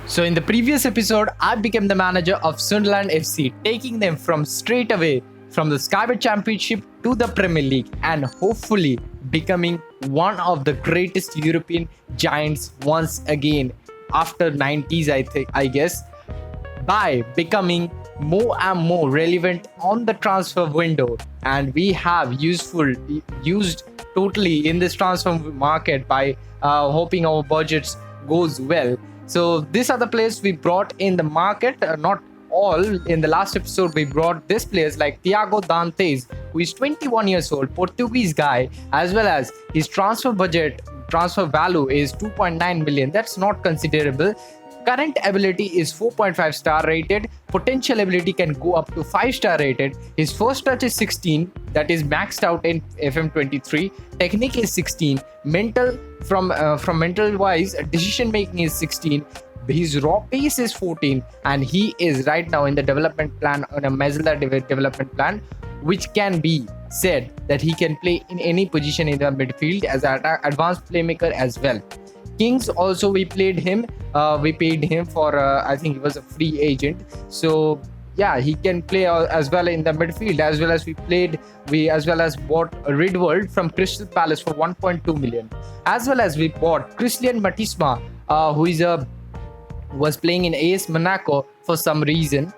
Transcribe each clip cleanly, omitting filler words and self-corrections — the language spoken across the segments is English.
So in the previous episode, I became the manager of Sunderland FC, taking them from straight away from the Skybet Championship to the Premier League and hopefully becoming one of the greatest European giants once again after 90s, I guess, by becoming more and more relevant on the transfer window. And we have used totally in this transfer market by hoping our budgets goes well. So these are the players we brought in the market, not all. In the last episode, we brought these players like Thiago Dantes, who is 21 years old, Portuguese guy, as well as his transfer value is 2.9 million. That's not considerable. Current ability is 4.5 star rated. Potential ability can go up to 5 star rated. His first touch is 16, that is maxed out in FM23. Technique is 16. Mental from mental wise, decision making is 16. His raw pace is 14, and he is right now in the development plan, on a Mazda development plan, which can be said that he can play in any position in the midfield as an advanced playmaker as well. Kings also, we paid him for I think he was a free agent, so yeah, he can play as well in the midfield, as well as we bought Ridwald from Crystal Palace for 1.2 million, as well as we bought Christian Matisma, who was playing in AS Monaco for some reason,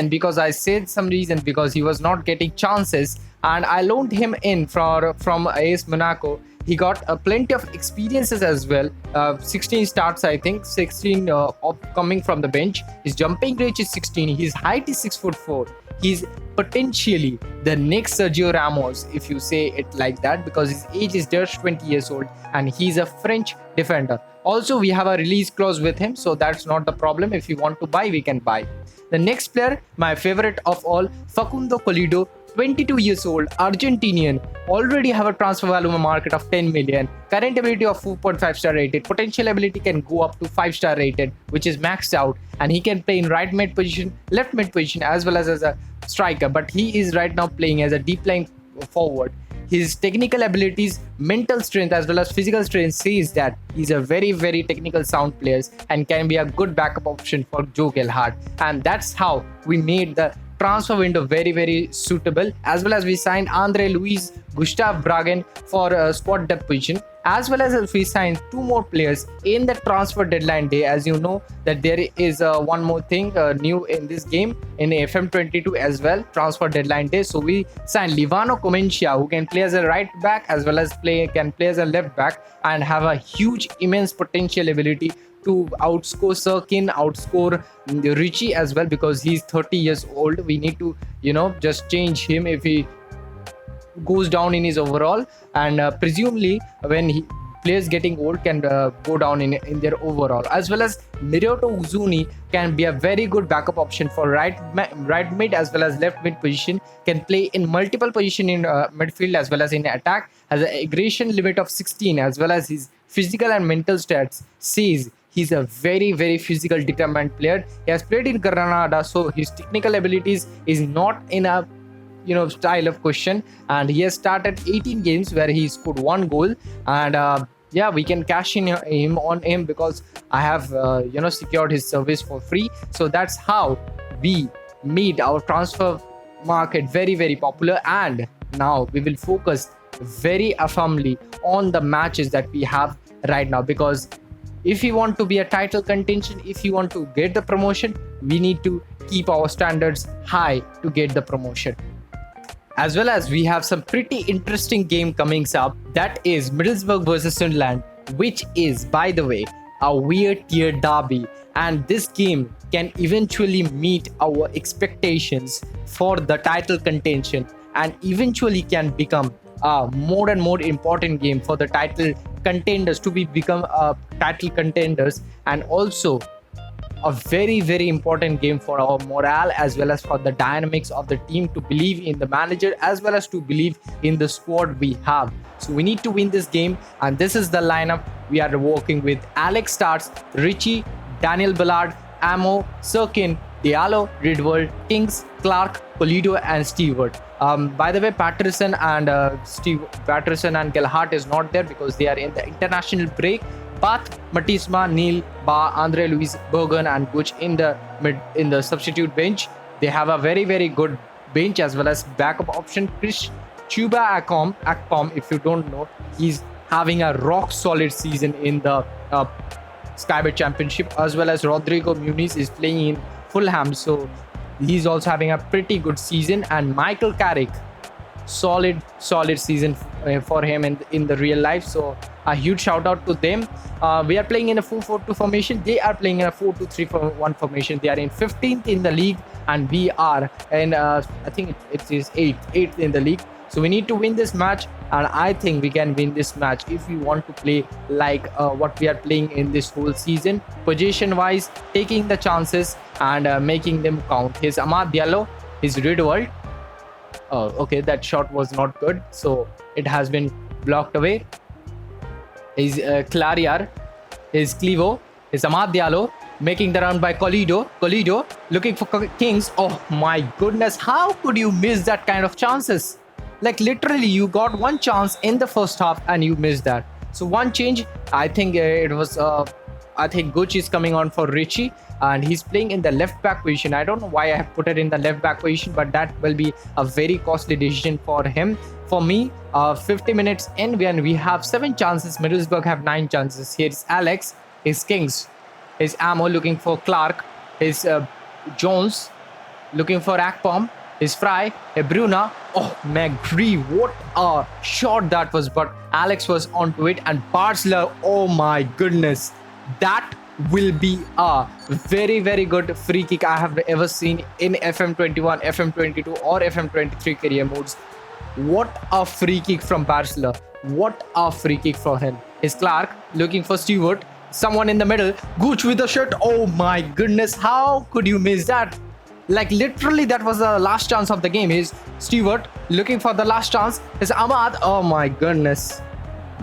because I said some reason, because he was not getting chances, and I loaned him in from AS Monaco. He got plenty of experiences as well. 16 starts, I think, 16 coming from the bench. His jumping range is 16. His height is 6'4". He's potentially the next Sergio Ramos, if you say it like that, because his age is just 20 years old and he's a French defender. Also, we have a release clause with him, so that's not the problem. If you want to buy, we can buy. The next player, my favorite of all, Facundo Colido, 22 years old, Argentinian, already have a transfer value market of 10 million, current ability of 4.5 star rated, potential ability can go up to 5 star rated, which is maxed out, and he can play in right mid position, left mid position, as well as a striker, but he is right now playing as a deep lying forward. His technical abilities, mental strength, as well as physical strength says that he's a very, very technical sound player and can be a good backup option for Joe Gelhardt. And that's how we made the transfer window very, very suitable, as well as we signed Andre Luis Gustav Bragen for a squad depth position, as well as we signed 2 more players in the transfer deadline day. As you know that there is one more thing new in this game in FM22 as well, transfer deadline day. So we signed Livano Comencia, who can play as a right back as well as can play as a left back, and have a huge, immense potential ability to outscore Sirkin, outscore Richie as well, because he's 30 years old. We need to, just change him if he goes down in his overall, and presumably when players getting old can go down in their overall, as well as Miroto Uzuni can be a very good backup option for right mid as well as left mid position, can play in multiple position in midfield as well as in attack, has an aggression limit of 16, as well as his physical and mental stats says he's a very, very physical determined player. He has played in Granada, so his technical abilities is not in a style of question, and he has started 18 games where he scored 1 goal, and we can cash in on him because I have secured his service for free. So that's how we made our transfer market very, very popular, and now we will focus very firmly on the matches that we have right now, because if you want to be a title contention, if you want to get the promotion, we need to keep our standards high to get the promotion. As well as we have some pretty interesting game coming up, that is Middlesbrough versus Sunderland, which is, by the way, a weird tier derby, and this game can eventually meet our expectations for the title contention and eventually can become a more and more important game for the title contenders to become title contenders, and also a very, very important game for our morale as well as for the dynamics of the team to believe in the manager as well as to believe in the squad we have. So we need to win this game, and this is the lineup we are working with. Alex starts, Richie, Daniel Ballard, Amo, Sirkin, Diallo, Ridwald, Kings, Clark, Colido, and Stewart. By the way, Patterson and Gelhardt is not there because they are in the international break. Bath, Matisma, Neil, Ba, Andre Luis, Bergen, and Guch in the substitute bench. They have a very, very good bench as well as backup option. Chris Chuba Akpom, if you don't know, he's having a rock solid season in the Skybet Championship, as well as Rodrigo Muniz is playing in Fulham, so he's also having a pretty good season. And Michael Carrick, solid season for him in the real life, so a huge shout out to them. We are playing in a 4-4-2 formation. They are playing in a 4-2-3-1 formation. They are in 15th in the league, and we are in I think it is 8th in the league. So we need to win this match, and I think we can win this match if we want to play like what we are playing in this whole season. Position wise, taking the chances and making them count. Here's Amad Diallo, his Ridworld. Oh, okay, that shot was not good, so it has been blocked away. Is Clariar, is Clevo, is Amad Diallo, making the run by Colido. Colido looking for Kings. Oh my goodness, how could you miss that kind of chances? Like literally, you got one chance in the first half and you missed that. So one change, I think it was. I think Gucci is coming on for Richie, and he's playing in the left back position. I don't know why I have put it in the left back position, but that will be a very costly decision for him. For me, 50 minutes in, when we have 7 chances, Middlesbrough have 9 chances. Here's Alex, his Kings, his Ammo looking for Clark, his Jones looking for Akpom, his Fry, a Bruna. Oh, McGree, what a shot that was! But Alex was onto it, and Barsler, oh my goodness, that will be a very, very good free kick I have ever seen in FM21, FM22 or FM23 career modes. What a free kick from Barsler. What a free kick for him. Is Clark looking for Stewart. Someone in the middle. Gooch with the shot. Oh my goodness. How could you miss that? Like literally that was the last chance of the game. Is Stewart looking for the last chance. Is Ahmad. Oh my goodness.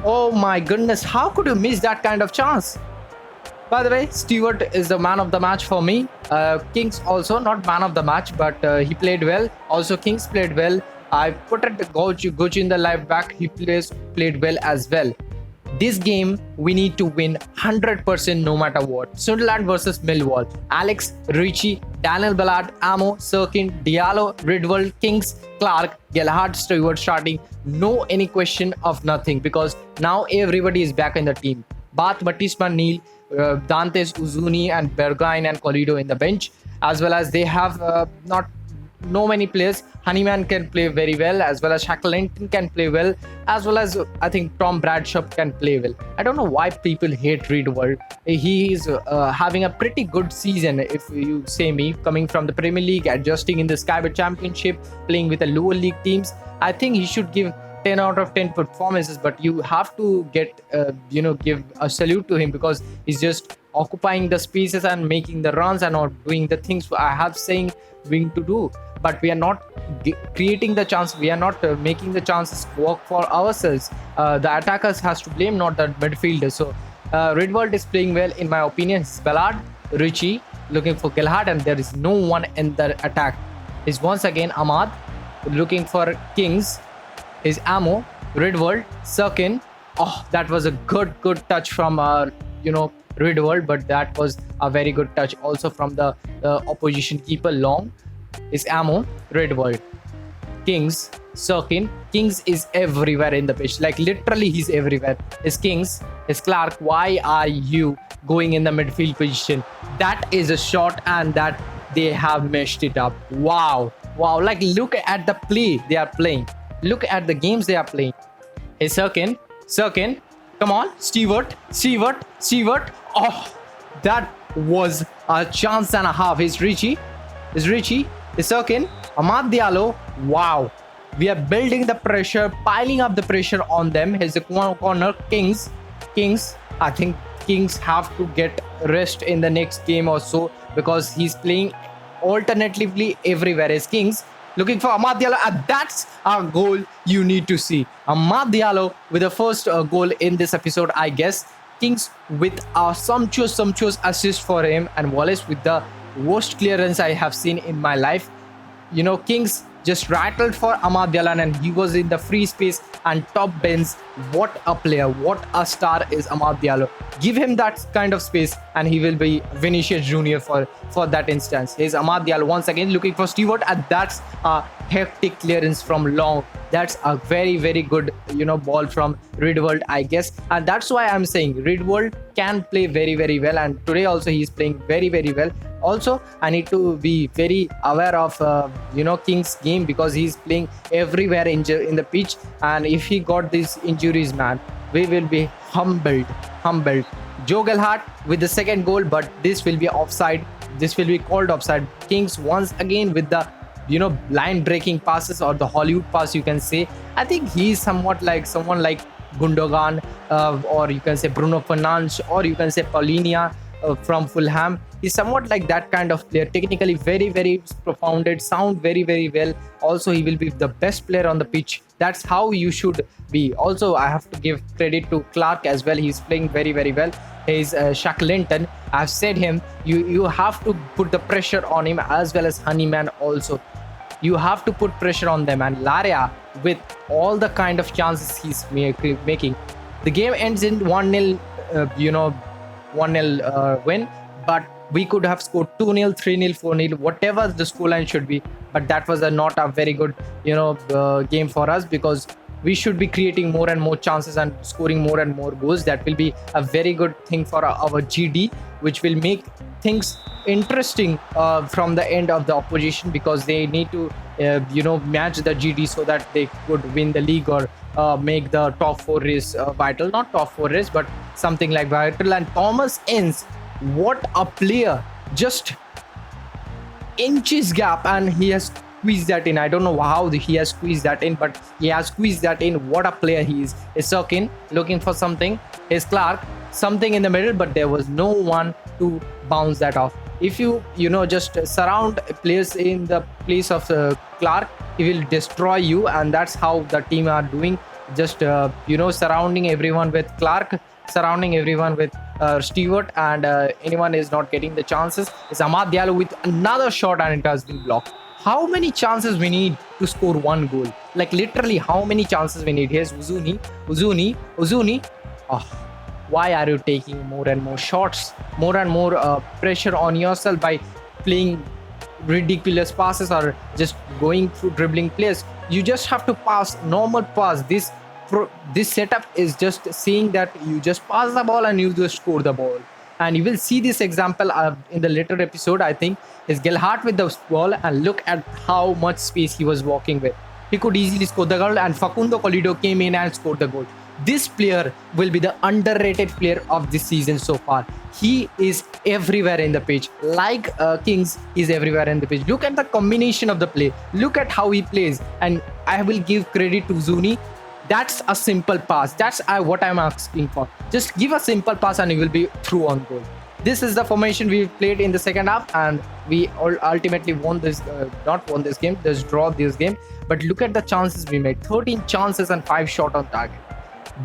Oh my goodness. How could you miss that kind of chance? By the way, Stewart is the man of the match for me. Kings also not man of the match, but he played well. Also Kings played well. I put it Gooch in the live back. He played well as well. This game we need to win 100% no matter what. Sunderland versus Millwall. Alex, Richie, Daniel Ballard, Amo, Sirkin, Diallo, Ridwell, Kings, Clark, Gelhardt, Stewart starting. No any question of nothing, because now everybody is back in the team. Bath, Batisman, Neil, Dantes, Uzuni and Berghain and Colido in the bench, as well as they have no many players. Honeyman can play very well, as well as Shackleton can play well, as well as I think Tom Bradshaw can play well. I don't know why people hate Ridworld. He is having a pretty good season, if you say me, coming from the Premier League, adjusting in the Skybet Championship, playing with the lower league teams. I think he should give 10 out of 10 performances, but you have to get give a salute to him, because he's just occupying the spaces and making the runs and not doing the things I have saying going to do. But we are not creating the chance. We are not making the chances work for ourselves. The attackers has to blame, not the midfielders. So Ridworld is playing well in my opinion. Ballard, Richie looking for Gelhardt, and there is no one in the attack. Is once again Ahmad looking for Kings. Is Ammo, Ridworld, Sirkin. Oh, that was a good touch from Ridworld, but that was a very good touch also from the opposition keeper. Long is Ammo, Ridworld, Kings, Sirkin. Kings is everywhere in the pitch, like literally he's everywhere. Is Kings, is Clark. Why are you going in the midfield position? That is a shot, and that they have meshed it up. Wow, like look at the play they are playing. Look at the games they are playing. Hey, Sirkin. Come on. Stewart. Oh, that was a chance and a half. Is Richie. Is Sirkin. Amad Diallo. Wow. We are building the pressure, piling up the pressure on them. Here's the corner. Kings. I think Kings have to get rest in the next game or so, because he's playing alternatively everywhere. Is Kings looking for Amad Diallo, and that's a goal you need to see. Amad Diallo with the first goal in this episode, I guess. Kings with a sumptuous assist for him, and Wallace with the worst clearance I have seen in my life. Kings just rattled for Amad Diallo, and he was in the free space and top bins. What a player, what a star is Amad Diallo. Give him that kind of space and he will be Vinicius Junior for that instance. Here's Amad Diallo once again looking for Stewart, and that's a hectic clearance from long. That's a very, very good, ball from Ridwald, I guess. And that's why I'm saying Ridwald can play very, very well. And today also he's playing very, very well. Also, I need to be very aware of, King's game, because he's playing everywhere in the pitch. And if he got these injuries, man, we will be humbled. Joe Gelhardt with the second goal, but this will be offside. This will be called offside. Kings once again with the line breaking passes, or the Hollywood pass, you can say. I think he's somewhat like someone like Gundogan, or you can say Bruno Fernandes, or you can say Paulinia from Fulham. He's somewhat like that kind of player. Technically very, very profounded, sound very, very well. Also, he will be the best player on the pitch. That's how you should be. Also, I have to give credit to Clark as well. He's playing very, very well. He's Shackleton. I've said him. You have to put the pressure on him, as well as Honeyman also. You have to put pressure on them. And Laria, with all the kind of chances he's making, the game ends in 1-0, 1-0 win. But we could have scored 2-0, 3-0, 4-0, whatever the scoreline should be. But that was not a very good, game for us, because we should be creating more and more chances and scoring more and more goals. That will be a very good thing for our GD, which will make things interesting from the end of the opposition, because they need to, match the GD so that they could win the league, or make the top 4 race vital. Not top 4 race, but something like vital. And Thomas Ince, what a player! Just inches gap, and he has squeezed that in. I don't know how he has squeezed that in, but he has squeezed that in. What a player he is. Isokin looking for something. Is Clark something in the middle, but there was no one to bounce that off. If you just surround players in the place of Clark, he will destroy you, and that's how the team are doing. Just surrounding everyone with Clark, surrounding everyone with Stewart, and anyone is not getting the chances. It's Amad Diallo with another shot, and it has been blocked. How many chances we need to score one goal? Like literally, how many chances we need? Here's Uzuni. Oh, why are you taking more and more shots, more and more pressure on yourself by playing ridiculous passes, or just going through dribbling players? You just have to pass normal pass. This setup is just saying that you just pass the ball and you just score the ball. And you will see this example in the later episode, I think, is Gelhardt with the ball, and look at how much space he was walking with. He could easily score the goal, and Facundo Colido came in and scored the goal. This player will be the underrated player of this season so far. He is everywhere in the pitch. Like Kings is everywhere in the pitch. Look at the combination of the play. Look at how he plays. And I will give credit to Zuni. That's a simple pass. That's what I'm asking for. Just give a simple pass and you will be through on goal. This is the formation we played in the second half, and we ultimately won this, not won this game, just draw this game. But look at the chances we made. 13 chances and 5 shots on target.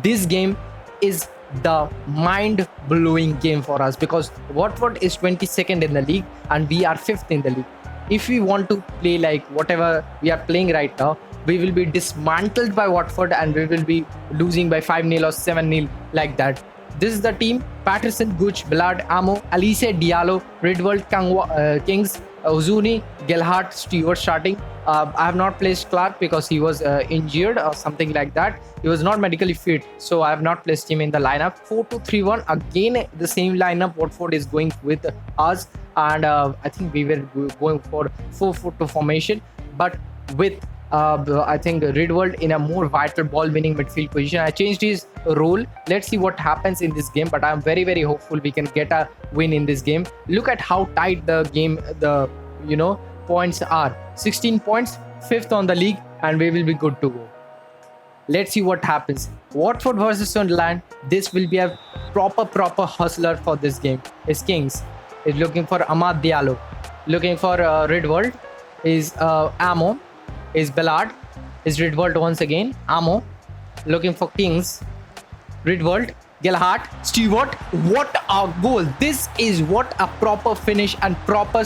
This game is the mind-blowing game for us, because Watford is 22nd in the league and we are 5th in the league. If we want to play like whatever we are playing right now, we will be dismantled by Watford and we will be losing by 5-0 or 7-0 like that. This is the team: Patterson, Gooch, Ballard, Amo, Alice, Diallo, Ridwald, Kings, Uzuni, Gelhardt, Stewart starting. I have not placed Clark because he was injured or something like that. He was not medically fit, so I have not placed him in the lineup. 4-2-3-1, again the same lineup Watford is going with us, and I think we were going for 4-4-2 formation, but with I think Ridwald in a more vital ball-winning midfield position. I changed his role. Let's see what happens in this game, but I'm very, very hopeful we can get a win in this game. Look at how tight the game, points are. 16 points, 5th on the league, and we will be good to go. Let's see what happens. Watford versus Sunderland. This will be a proper hustler for this game. Is Kings is looking for Amad Diallo, looking for Ridwald. Is Amo. Is Ballard. Is Ridwald once again. Amo looking for Kings. Ridwald. Gelhardt. Stewart. What a goal. This is what a proper finish and proper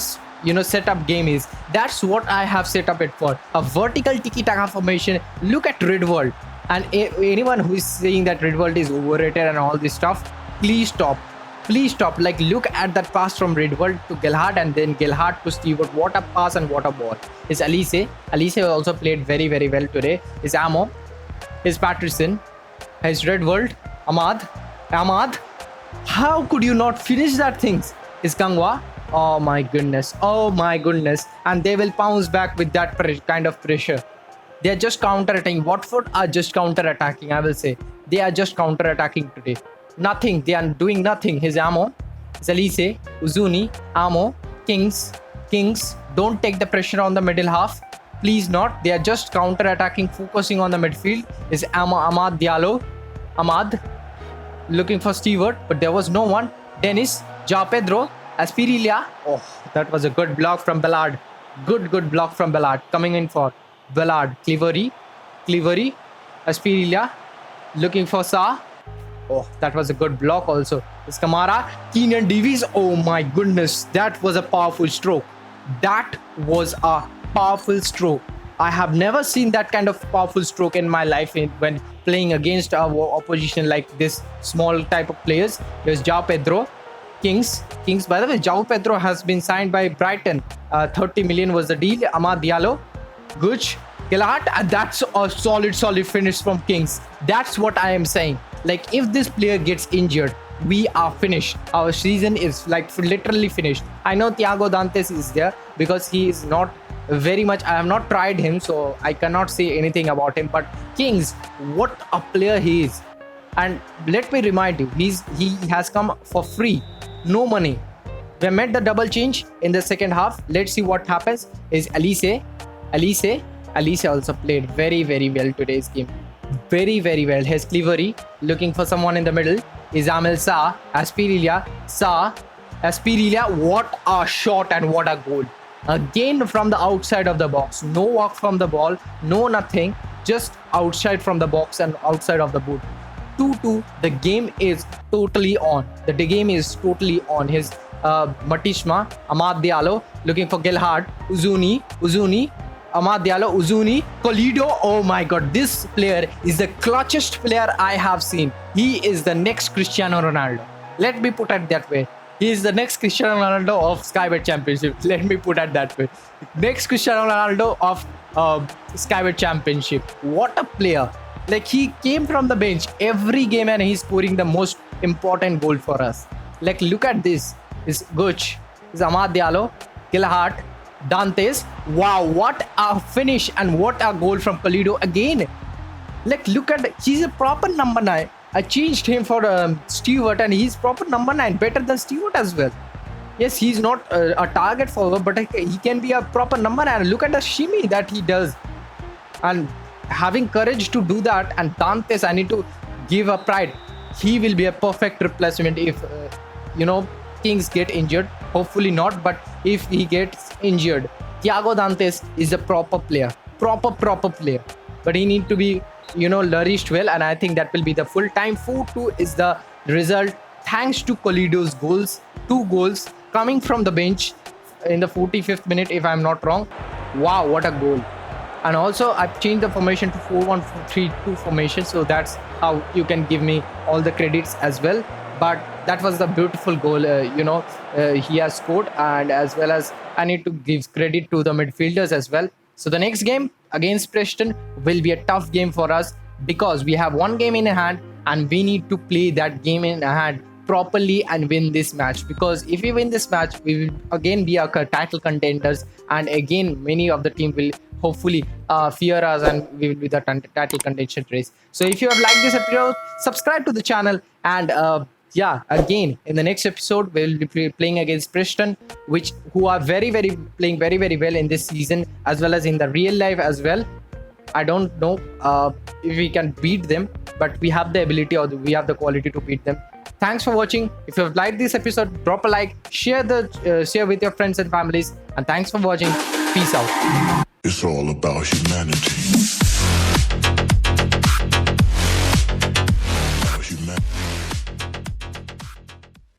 setup game is. That's what I have set up it for. A vertical tiki-taka formation. Look at Red World. And anyone who is saying that Red World is overrated and all this stuff, please stop. Please stop. Like, look at that pass from Red World to Gelhardt and then Gelhardt to Stewart. What a pass and what a ball. Is Elise. Elise also played very, very well today. Is Amo. Is Patterson. Is Red World. Ahmad. How could you not finish that things? Is Kangwa. Oh my goodness. And they will bounce back with that kind of pressure. They are just counter-attacking. Watford are just counter-attacking, I will say. They are just counter-attacking today. Nothing. They are doing nothing. His Amo. Zalise. Uzuni. Amo. Kings. Don't take the pressure on the middle half. Please not. They are just counter-attacking, focusing on the midfield. Is Ahmad Diallo. Ahmad. Looking for Stewart, but there was no one. Dennis. João Pedro. Aspirilia. Oh, that was a good block from Ballard. Good block from Ballard. Coming in for Ballard. Clivery. Aspirilia. Looking for Sa. Oh, that was a good block also. It's Kamara. Keenan Davies. Oh my goodness. That was a powerful stroke. I have never seen that kind of powerful stroke in my life when playing against our opposition like this small type of players. There's João Pedro. Kings. By the way, João Pedro has been signed by Brighton. 30 million was the deal. Amad Diallo. Guch. Gelhardt. That's a solid finish from Kings. That's what I am saying. Like, if this player gets injured, we are finished. Our season is like literally finished. I know Thiago Dantes is there because he is not very much. I have not tried him, so I cannot say anything about him. But Kings, what a player he is. And let me remind you, he has come for free. No money. We made the double change in the second half. Let's see what happens. Is Elise also played very, very well today's game. Very, very well. His Clivery looking for someone in the middle. Is Amel Sa. Aspirilia. What a shot and what a goal. Again from the outside of the box. No walk from the ball. No nothing. Just outside from the box and outside of the boot. 2-2. The game is totally on. His Matishma. Amad Diallo looking for Gelhardt. Uzuni. Amad Diallo. Uzuni. Colido. Oh my god. This player is the clutchest player I have seen. He is the next Cristiano Ronaldo. Let me put it that way. He is the next Cristiano Ronaldo of Skybet Championship. Let me put it that way. Next Cristiano Ronaldo of Skybet Championship. What a player. Like, he came from the bench every game and he's scoring the most important goal for us. Like, look at this. It's Guch. It's Amad Diallo. Gelhardt. Dantes. Wow, what a finish and what a goal from Colido again. Like, look at it. He's a proper number 9. I changed him for Stewart and he's proper number 9. Better than Stewart as well. Yes, he's not a target forward, but he can be a proper number 9. Look at the shimmy that he does. And having courage to do that, and Dantes, I need to give a pride. He will be a perfect replacement if, Kings get injured. Hopefully not, but if he gets injured, Thiago Dantes is a proper player. Proper player. But he need to be, nourished well, and I think that will be the full time. 4-2 is the result thanks to Colido's goals. 2 goals coming from the bench in the 45th minute, if I'm not wrong. Wow, what a goal. And also, I've changed the formation to 4-1-3-2 formation, so that's how you can give me all the credits as well. But that was the beautiful goal, he has scored, and as well as I need to give credit to the midfielders as well. So the next game against Preston will be a tough game for us because we have one game in hand and we need to play that game in hand properly and win this match. Because if we win this match, we will again be our title contenders, and again many of the team will hopefully fear us and we will be the title contention race. So if you have liked this episode, subscribe to the channel, and again in the next episode we will be playing against Preston, who are playing very, very well in this season as well as in the real life as well. I don't know if we can beat them, but we have the ability or we have the quality to beat them. Thanks for watching. If you have liked this episode, drop a like, share with your friends and families, and thanks for watching. Peace out. It's all about humanity.